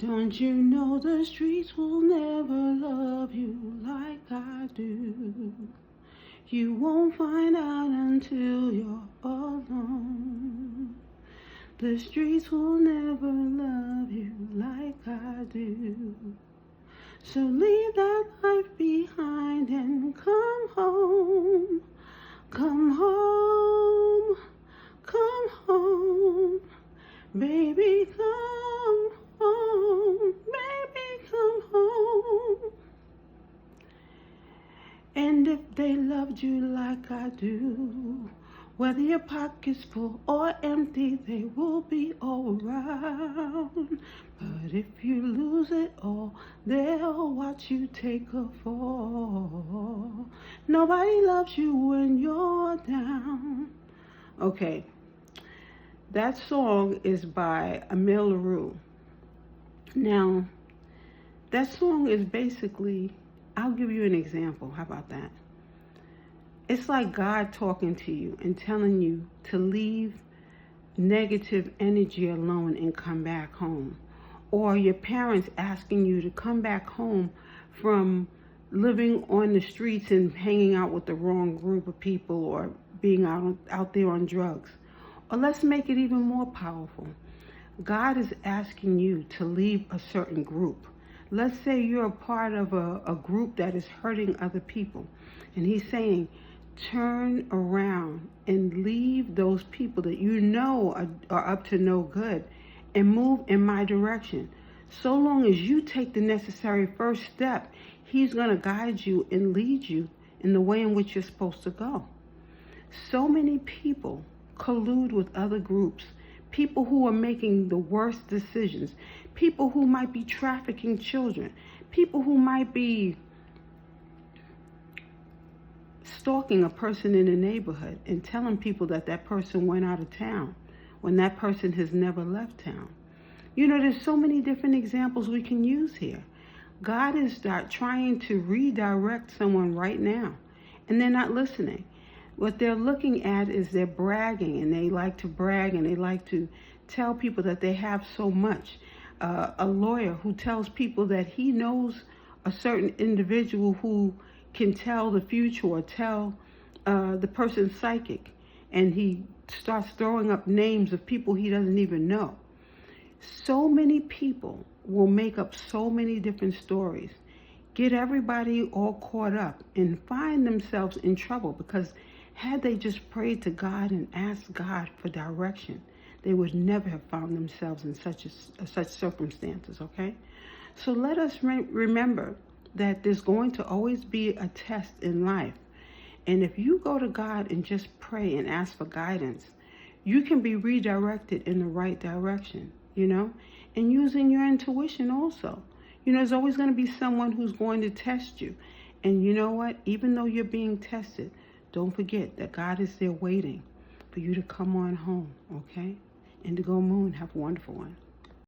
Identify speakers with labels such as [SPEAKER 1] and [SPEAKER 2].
[SPEAKER 1] Don't you know the streets will never love you like I do? You won't find out until you're alone. The streets will never love you like I do. So leave that life behind and come home. Come home. Come home. Baby, come home. Baby, come home. And if they loved you like I do, whether your pocket's full or empty, they will be all around. But if you lose it all, they'll watch you take a fall. Nobody loves you when you're down. Okay, that song is by Emile LaRue. Now, that song is basically, I'll give you an example. How about that? It's like God talking to you and telling you to leave negative energy alone and come back home. Or your parents asking you to come back home from living on the streets and hanging out with the wrong group of people, or being out there on drugs. Or let's make it even more powerful. God is asking you to leave a certain group. Let's say you're a part of a group that is hurting other people. And he's saying, turn around and leave those people that you know are up to no good and move in my direction. So long as you take the necessary first step, he's going to guide you and lead you in the way in which you're supposed to go. So many people collude with other groups, people who are making the worst decisions, people who might be trafficking children, people who might be stalking a person in the neighborhood and telling people that that person went out of town when that person has never left town. You know, there's so many different examples we can use here. God is trying to redirect someone right now, and they're not listening. What they're looking at is they're bragging, and they like to brag, and they like to tell people that they have so much. A lawyer who tells people that he knows a certain individual who can tell the future or tell the person's psychic, and he starts throwing up names of people he doesn't even know. So many people will make up so many different stories, get everybody all caught up, and find themselves in trouble, because had they just prayed to God and asked God for direction, they would never have found themselves in such circumstances, okay? So let us remember that there's going to always be a test in life. And if you go to God and just pray and ask for guidance, you can be redirected in the right direction, you know? And using your intuition also. You know, there's always going to be someone who's going to test you. And you know what? Even though you're being tested, don't forget that God is there waiting for you to come on home, okay? Indigo Moon, have a wonderful one.